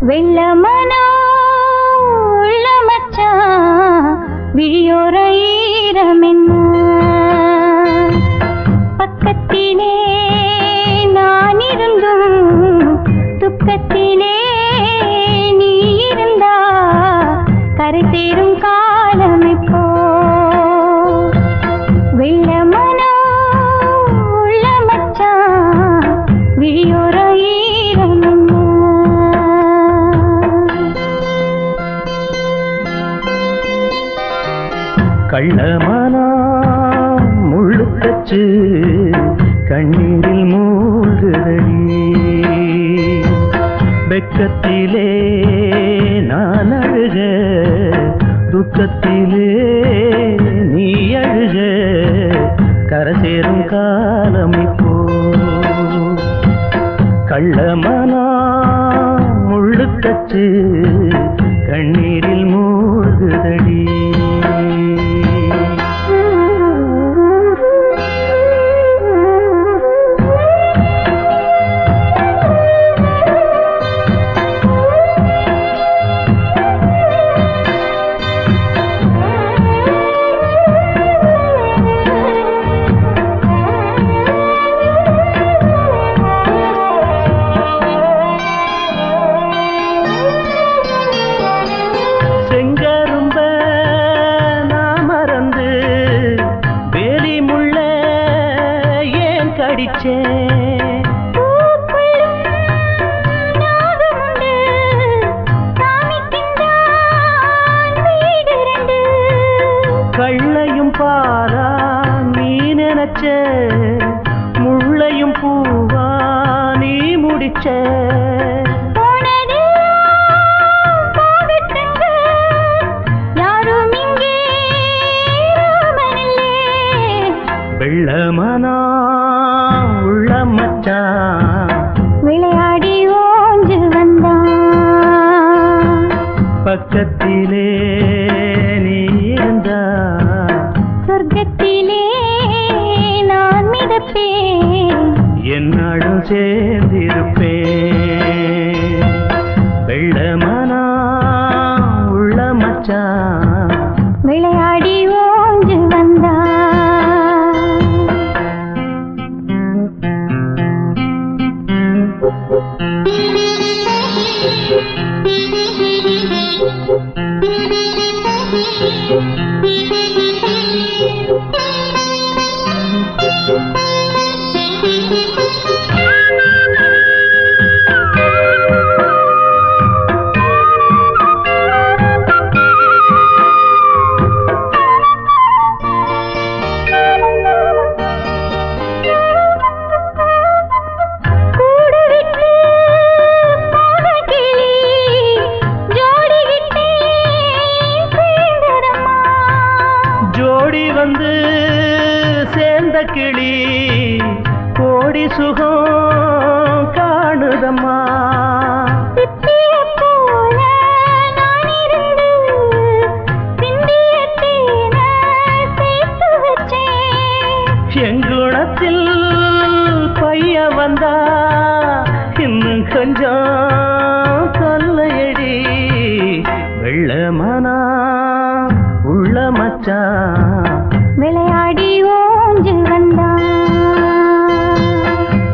வெள்ளமனோ உள்ள மச்சான் விழியோர ஈரமென்ன பக்கத்திலே நான் இருந்தும் துக்கத்திலே நீ இருந்தா கரை சேரும் காலம் இப்போ வெள்ளமனோ உள்ள மச்சான் விழியோர ஈரமென்ன கள்ளமானா முள்ளுக்கச்சு கண்ணீரில் மூழ்குதடி வெக்கத்திலே நான் அழுக துக்கத்திலே நீ அழுக கரை சேரும் காலம் இப்போ கள்ளமானா முள்ளுக்கச்சு கண்ணீரில் மூழ்குதடி கள்ளையும் பாரா நீ நினைச்ச முள்ளையும் பூவா நீ முடிச்ச வெள்ளமனா உள்ள மச்சான் விளையாடி ஓஞ்சு வந்தான் பக்கத்திலே நீ இருந்தா சொர்க்கத்திலே நான் மிதப்பேன் என்னாடும் சேர்ந்திருப்பேன் வெள்ளமனா உள்ள மச்சான் விளையாடி ஓஞ்சு வந்தான் ஜோடி வந்து சேர்ந்த கிளி கோடி சுகம் காணுதம்மா எங்குணத்தில் பைய வந்தா இன்னும் கொஞ்சம் சொல்லையடி வெள்ளமனா உள்ள மச்சான் விளையாடி ஓஞ்சு வந்தான்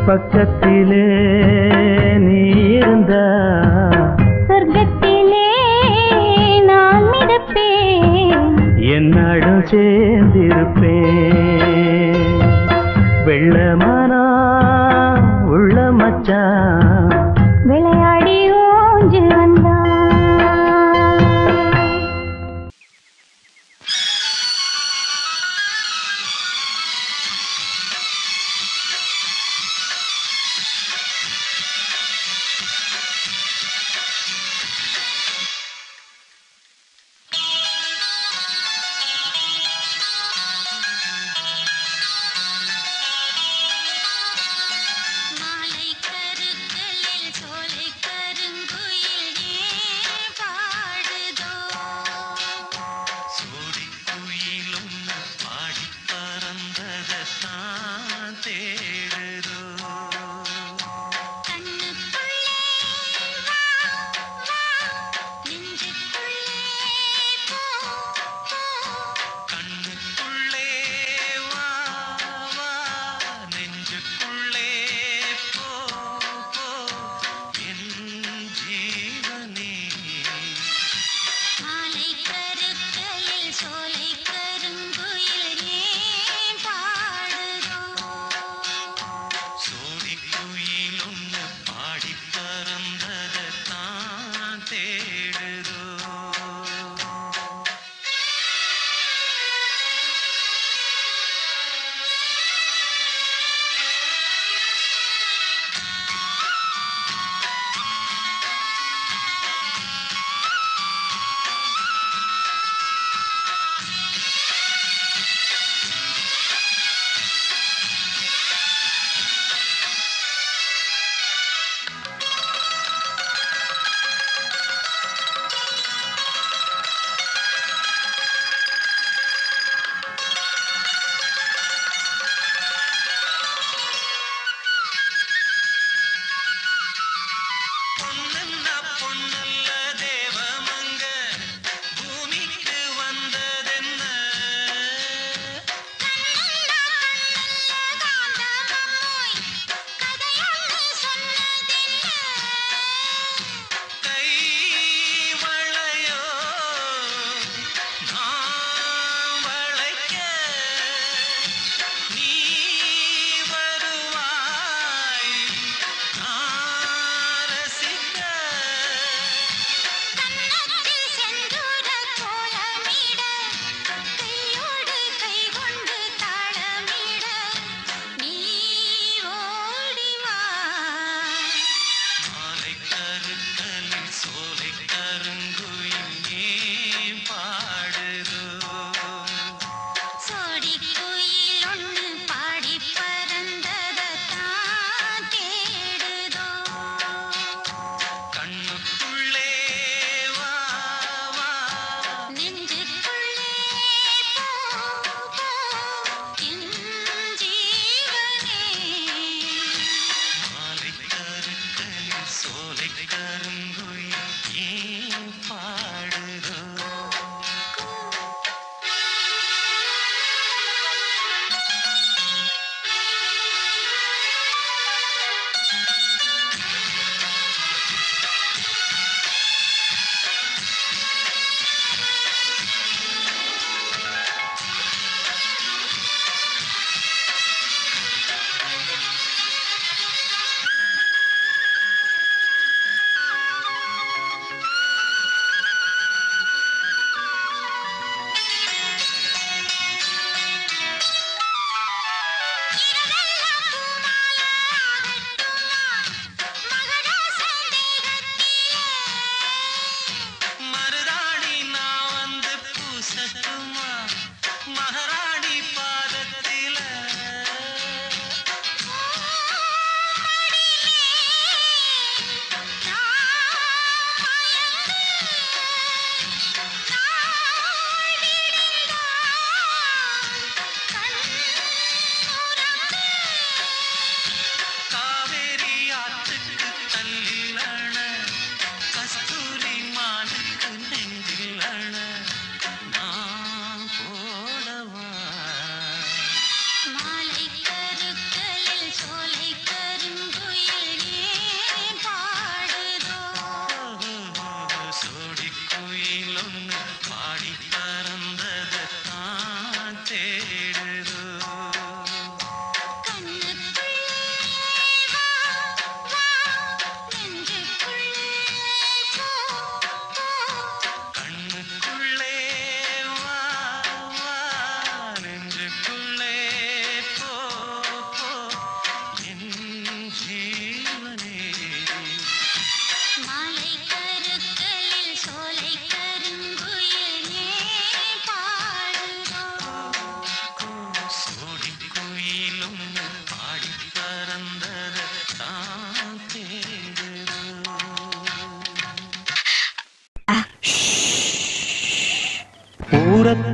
பக்கத்திலே நீ இருந்தா சொர்க்கத்திலே நான் மிதப்பேன் என்னாடும் சேர்ந்திருப்பேன் வெள்ளமனா உள்ள மச்சான் விளையாடி ஓஞ்சு வந்தான் மாலை கரு கருங்குயில் ஏன் பாடுதோ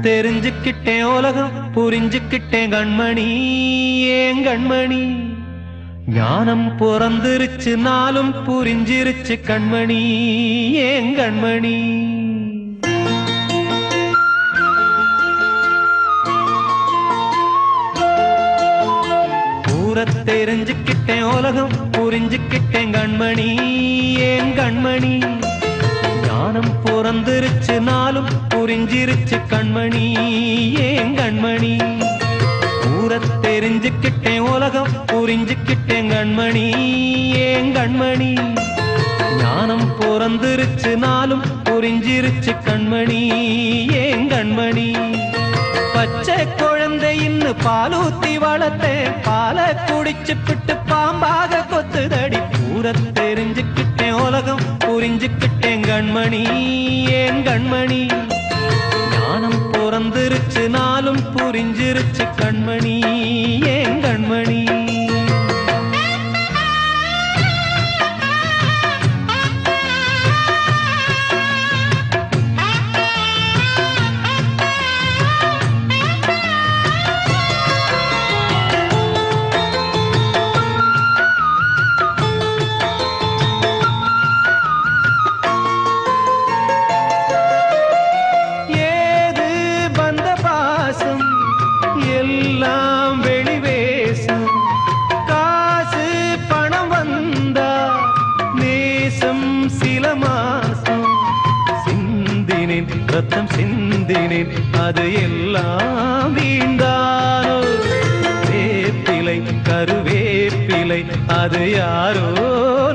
தெரிஞ்சுக்கிட்டேன் உலகம் புரிஞ்சுக்கிட்டேன் கண்மணி ஏன் கண்மணி ஞானம் பிறந்திருச்சு நாளும் புரிஞ்சிருச்சு கண்மணி ஏன் கண்மணி தெரிஞ்சுக்கிட்டேன் உலகம் புரிஞ்சுக்கிட்டேன் கண்மணி ஏன் கண்மணி ஞானம் பிறந்திருச்சு நாளும் புரிஞ்சிருச்சு கண்மணி ஏன் கண்மணி தெரிஞ்சுக்கிட்டேன் உலகம் புரிஞ்சுக்கிட்டேன் கண்மணி ஏன் கண்மணி ஞானம் பிறந்திருச்சு நாளும் புரிஞ்சிருச்சு கண்மணி ஏன் கண்மணி பச்சை குழந்தை இன்னும் பாலூத்தி வளர்த்தேன் பாலை குடிச்சு பிட்டு பாம்பாக கொத்துதடி தெரிஞ்சுக்கிட்டேன் உலகம் புரிஞ்சுக்கிட்டேன் கண்மணி ஏன் கண்மணி ஞானம் பிறந்திருச்சு நாளும் புரிஞ்சிருச்சு கண்மணி ஏன் கண்மணி ரத்தம் சிந்தினேன் அது எல்லாம் வீண்டானோ வேப்பிலை கருவேப்பிலை அது யாரோ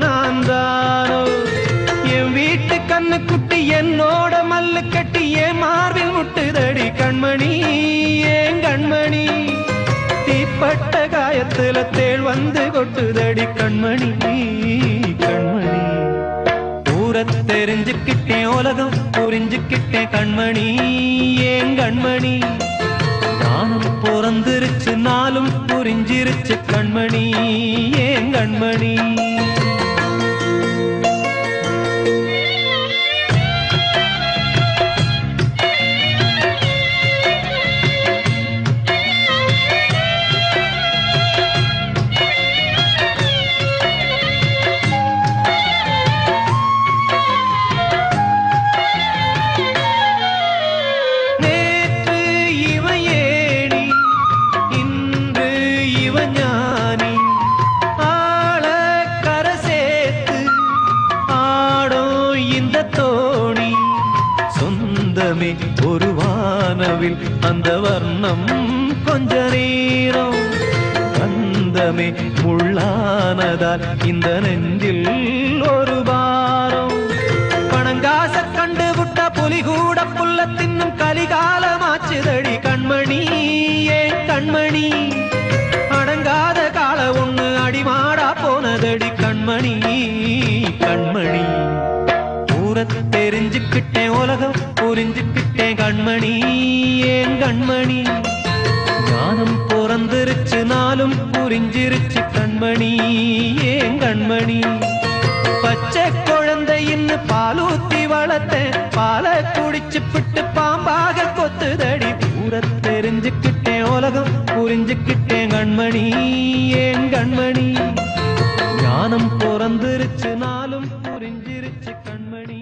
நான் தானோ என் வீட்டு கண்ணு குட்டி என்னோட மல்லு கட்டி என் மார்பில் முட்டுதடி கண்மணி ஏன் கண்மணி தீப்பட்ட காயத்துல தேள் வந்து கொட்டுதடி கண்மணி கண்மணி தெரிஞ்சுக்கிட்டேன் உலகம் புரிஞ்சுக்கிட்டேன் கண்மணி ஏன் கண்மணி ஞானம் பிறந்திருச்சு நாளும் புரிஞ்சிருச்சு கண்மணி ஏன் கண்மணி இந்த தோணி சொந்தமே ஒரு வானவில் அந்த வர்ணம் கொஞ்ச நேரம் பந்தமே முள்ளானதால் இந்த நெஞ்சில் ஒரு பாரம் பணங்காச கண்டு விட்ட புலி கூட புல்ல தின்னும் கலிகாலமாச்சுதடி கண்மணி ஏன் கண்மணி அடங்காத கால ஒண்ணு அடிமாடா போனதடி கண்மணி கண்மணி ஊர தெரிஞ்சுக்கிட்டேன் உலகம் புரிஞ்சுக்கிட்டேன் கண்மணி ஏன் கண்மணி ஞானம் பிறந்திருச்சு நாளும் புரிஞ்சிருச்சு கண்மணி ஏன் கண்மணி பச்சை குழந்தையின்னு பாலூத்தி வளர்த்தேன் பாலை குடிச்சு பிட்டு பாம்பாக கொத்துதடி ஊர தெரிஞ்சுக்கிட்டேன் உலகம் புரிஞ்சுக்கிட்டேன் கண்மணி ஏன் கண்மணி ஞானம் பிறந்திருச்சு நாளும் புரிஞ்சிருச்சு கண்மணி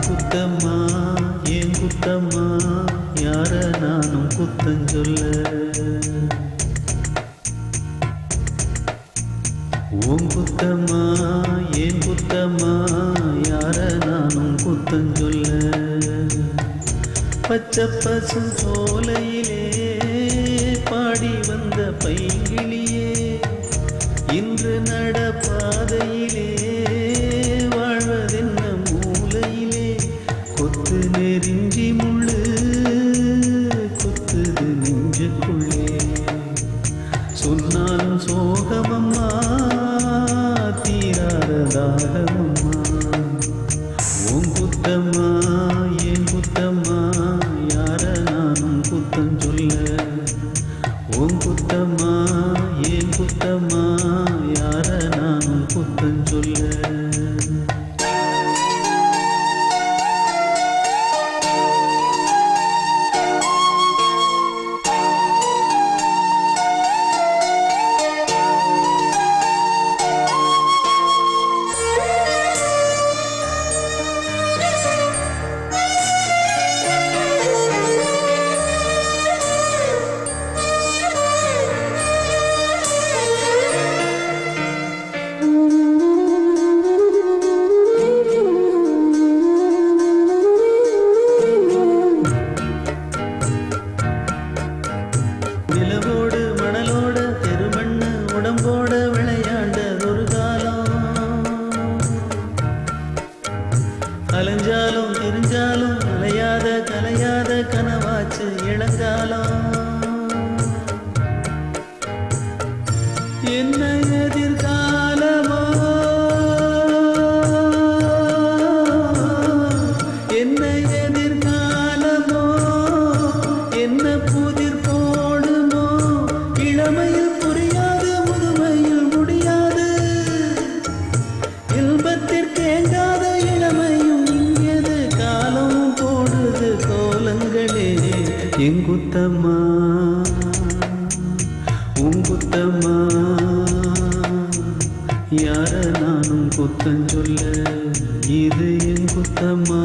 குத்தம்மா ஏன் குத்தம்மா யார நானும் குத்தஞ்சொல்ல உன் குத்தம்மா ஏன் குத்தம்மா யார நானும் குத்தஞ்சொல்ல பச்சை பசு சோலையிலே பாடி வந்த பைங்கிளியே இன்று நடப்பாதையிலே வாழ்வதென்ன மூலையிலே கொத்து நெறிஞ்சி முள்ளு கொத்துது நெஞ்சுக்குள்ளே சொன்னாலும் சோகமம்மா தீராத தாகமம்மா உன் குத்தம்மா ஏன் குத்தம்மா யார நானும் குத்தம் சொல்ல உன் குத்தம்மா ஏன் குத்தம்மா யார நானும் குத்தம் சொல்ல நிலவோடு மணலோட தெருமண்ணு உடம்போட விளையாண்டதொரு காலம் அலைஞ்சாலும் தெரிஞ்சாலும் அலையாத கலையாத கனவாச்சு இளங்காலம் என்ன எதிர்காலமோ என்ன எதிர்காலமோ என்ன புதிர் போடுமோ இளமையில் புரியாது முதுமையில் முடியாது இன்பத்திற்கேங்காத இளமையும் இங்கேது காலம் போடுது கோலங்களே எங்குத்தம்மா உங்குத்தம்மா யார நானும் குத்தஞ்சொல்ல இது என் குத்தம்மா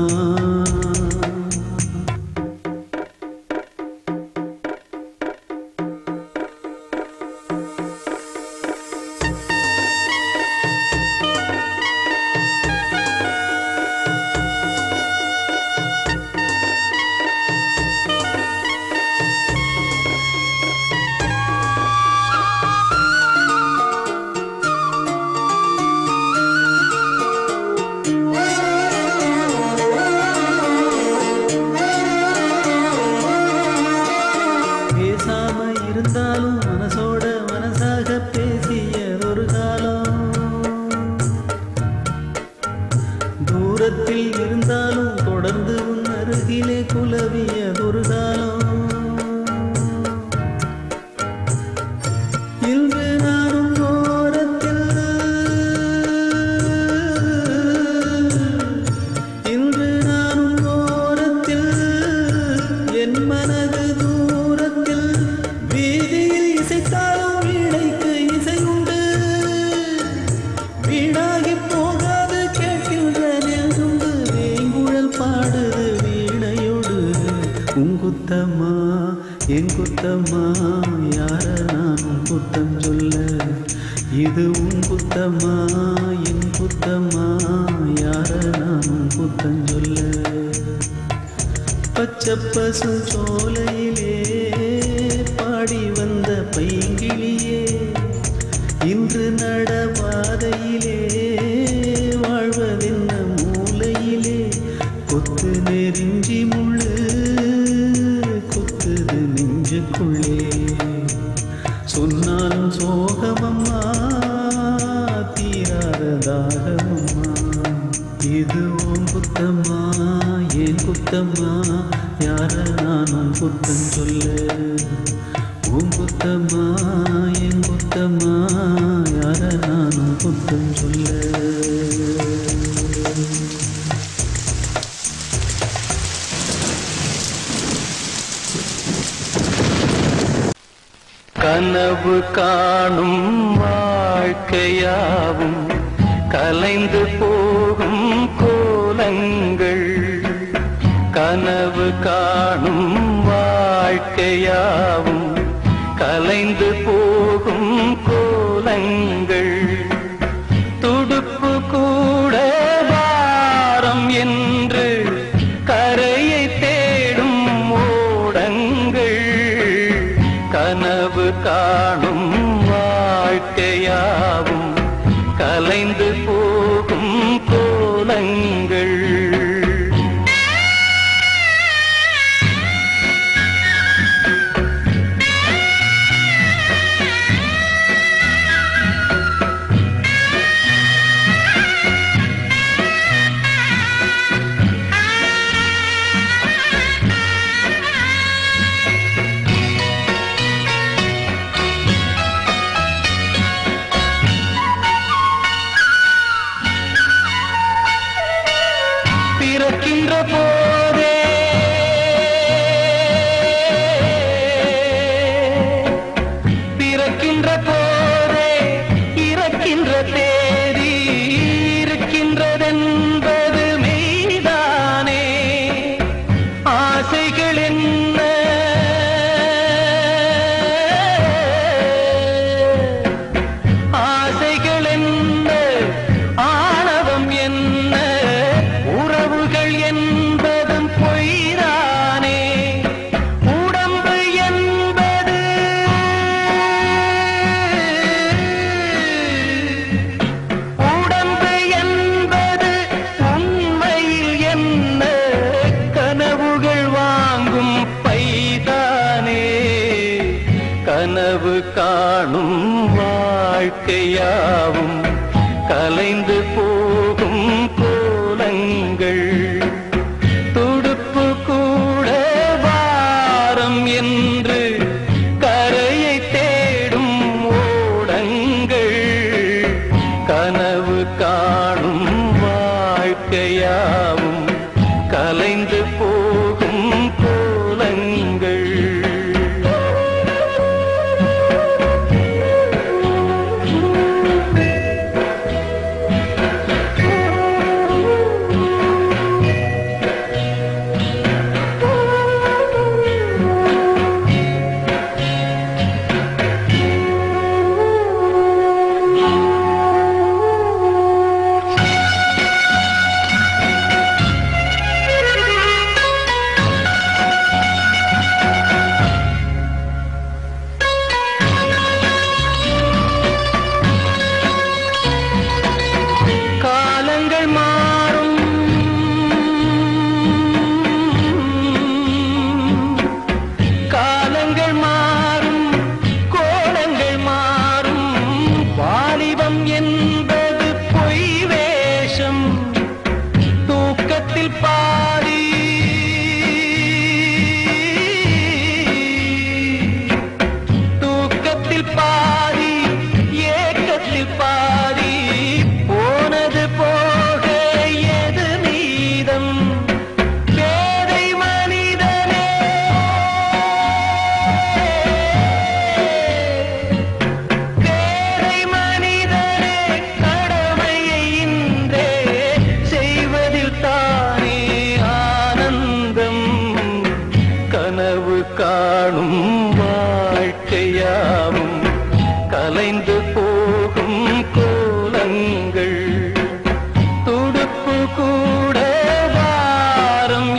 பேசாம இருந்தாலும் மனசோட மனசாக பேசியதொரு காலம் தூரத்தில் இருந்தாலும் தொடர்ந்து உன் அருகிலே குலவியதொரு காலம் இன்று நானும் ஓரத்தில் இன்று நானும் ஓரத்தில் என் மனது தூரத்தில் வீதியில் இசைத்தாலும் வீணைக்கு இசை உண்டு வீணாகி போகாது கேட்கின்ற நெல்லுண்டு வேங்குழல் பாடுது குத்தம்மா என் குத்தம்மா யார நானும் குத்தம் சொல்ல இது உன் குத்தம்மா என் குத்தம்மா யார நானும் குத்தம் சொல்ல பச்சை பசு சோலையிலே பாடி வந்த பைங்கிளியே இன்று நடபாதையிலே வாழ்வதென்ன மூலையிலே கொத்து நெறிஞ்சி முள்ளு கொத்துது நெஞ்சுக்குள்ளே சொன்னாலும் சோகமம்மா தீராத தாகமம்மா இது உன் குத்தம்மா என் குத்தம்மா யார நானும் குத்தம் சொல்ல உன் குத்தம்மா என் குத்தம்மா யார நானும் குத்தம் சொல்ல கனவு காணும் வாழ்க்கையாவும் கலைந்து போகும் கோலங்கள் கனவு காணும் வாழ்க்கையாவும் கலைந்து போகும் கோலங்கள் துடுப்பு கூட வாரம் என்று கரையை தேடும் ஓடங்கள் கனவு காணும் வாழ்க்கையாவும் கலைந்து போகும் கோலங்கள் பிறக்கின்ற போதே பிறக்கின்ற போதே இறக்கின்ற தேதி இருக்கின்றதென்பது மெய்தானே ஆசைகள் என்ன ஆசைகள் என்ன ஆணவம் என்ன உறவுகள் என்பதும் பொய்தானே உடம்பு என்பது உடம்பு என்பது உண்மையில் என்ன கனவுகள் வாங்கும் பைதானே கனவு காணும் வாழ்க்கையாவும் கலைந்து போகும் கோலங்கள் துடுப்பு கூட வாரம் என்று கரையை தேடும் ஓடங்கள் கனவு காணும் வாழ்க்கையாவும் கலைந்து போகும் கோலங்கள்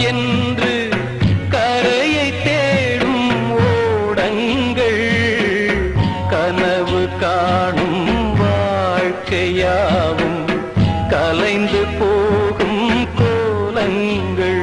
என்று கரையை தேடும் ஓடங்கள் கனவு காணும் வாழ்க்கையாவும் கலைந்து போகும் கோலங்கள்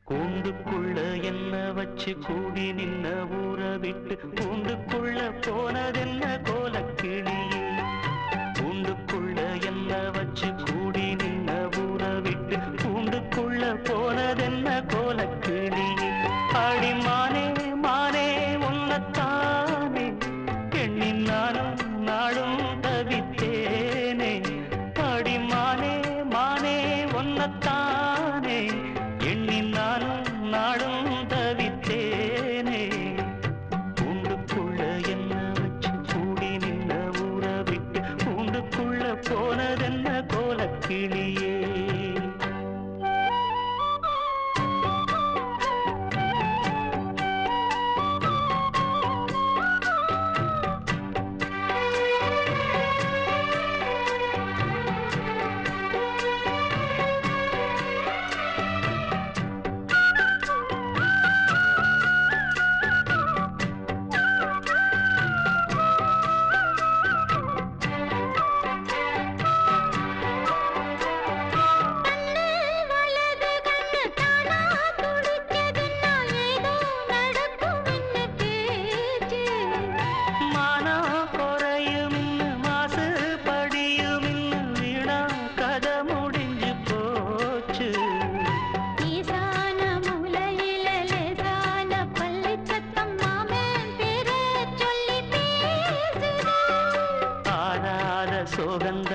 கூண்டுக்குள்ள என்ன வச்சு கூடி நின்ன ஊற விட்டு கூண்டுக்குள்ள போனதென்ன கோலக்கிளி. கூண்டுக்குள்ள என்ன வச்சு கூடி நின்ன ஊற விட்டு கூண்டுக்குள்ள போனதென்ன கோலக்கிளி. அடிமானே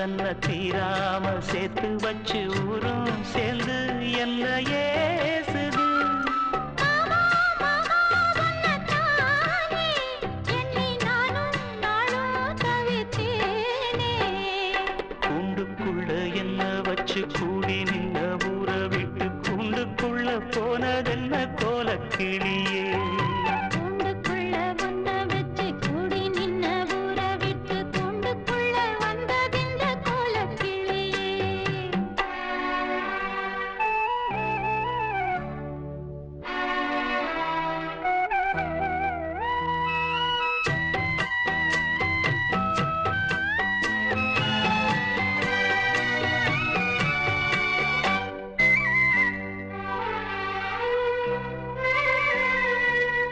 தன்ன தீராம சேர்த்து வச்சு ஊரும் சேர்ந்து என்ன ஏசுது. கூண்டுக்குள்ள என்ன வச்சு கூடி நின்ன ஊற விட்டு கூண்டுக்குள்ள போனதென்ன கோலக்கிளியே.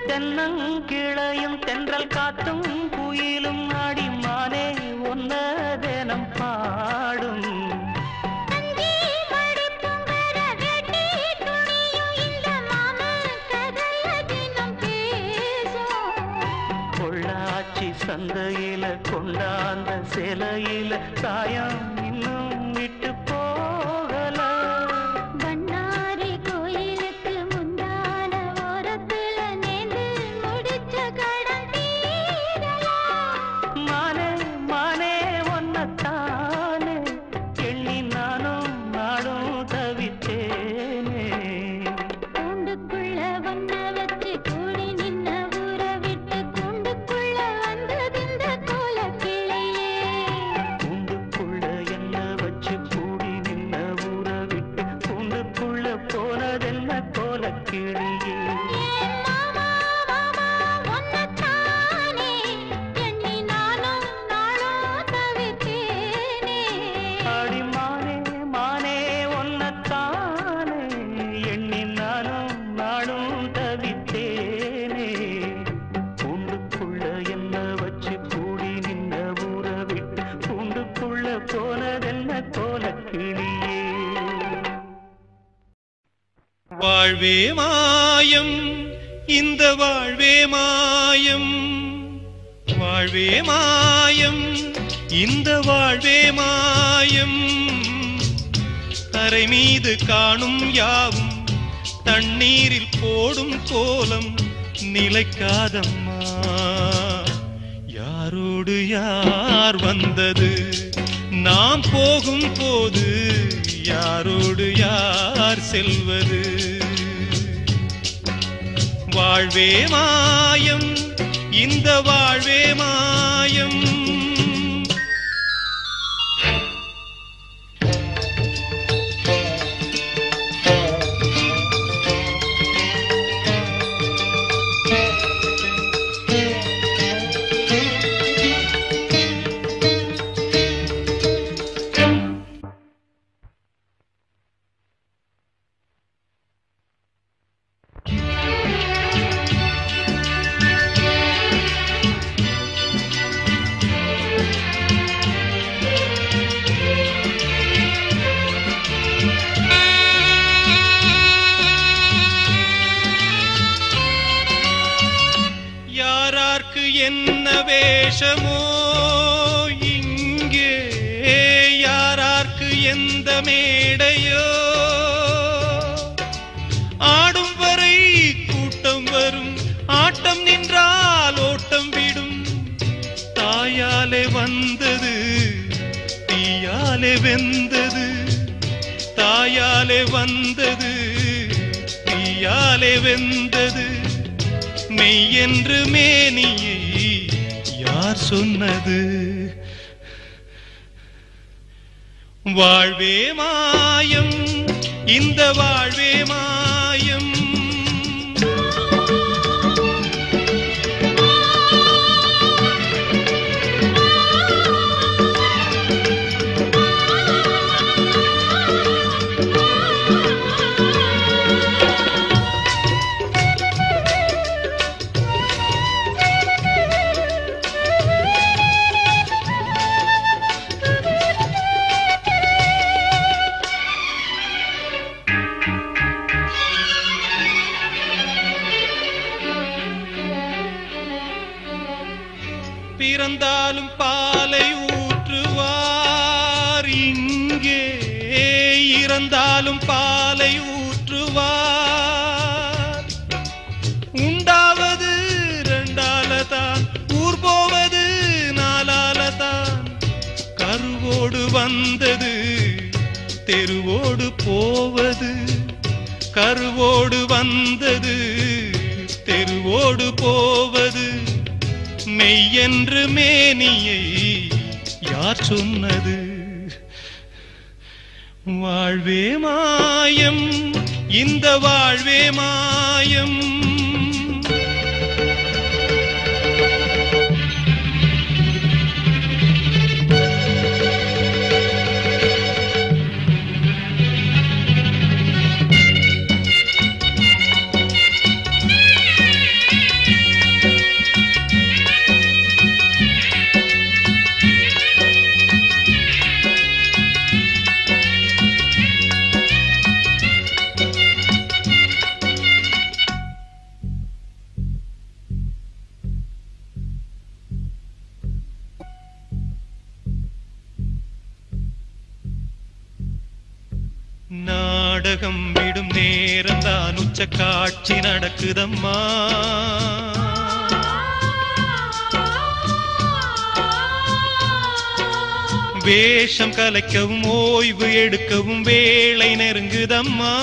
தென்னங்கிளையும் தென்றல் காத்தும் குயிலும் ஆடிமானே ஒன்ன தினம் பாடும். பொள்ளாச்சி சந்தையில கொண்டாந்த சிலையில சாயம் இன்னும் விட்டு போகல. வாழ்வே மாயம் இந்த வாழ்வே மாயம், வாழ்வே மாயம் இந்த வாழ்வே மாயம். தரை மீது காணும் யாவும் தண்ணீரில் போடும் கோலம் நிலைக்காதம்மா. யாரோடு யார் வந்தது நாம் போகும் போது, யாரோடு யார் செல்வது. வாழ்வே மாயம் இந்த வாழ்வே மாயம். என்ன வேஷமோ இங்கே, யாரார்க்கு எந்த மேடையோ. ஆடும் வரை கூட்டம் வரும், ஆட்டம் நின்றால் ஓட்டம் விடும். தாயாலே வந்தது தீயாலே வெந்தது, தாயாலே வந்தது தீயாலே வெந்தது. மெய் என்று மேனியை யார் சொன்னது. வாழ்வே மாயம் இந்த வாழ்வே மாயம். பிறந்தாலும் பாலை ஊற்றுவார், பிறந்தாலும் பாலை ஊற்றுவார். உண்டாவது ரெண்டாலதான், ஊர் போவது நாலாலதான். கருவோடு வந்தது தெருவோடு போவது, கருவோடு வந்தது தெருவோடு போவது. மெய்யென்று மேனியை யார் சொன்னது? வாழ்வே மாயம், இந்த வாழ்வே மாயம். நாடகம் விடும் நேரம்தான் உச்ச காட்சி நடக்குதம்மா. வேஷம் கலைக்கவும் ஓய்வு எடுக்கவும் வேளை நெருங்குதம்மா.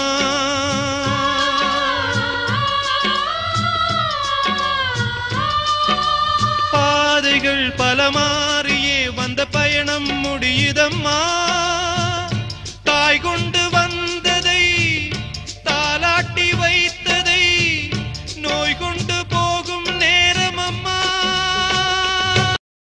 பாதைகள் பல மாறியே வந்த பயணம் முடியுதம்மா. தாய் கொண்டு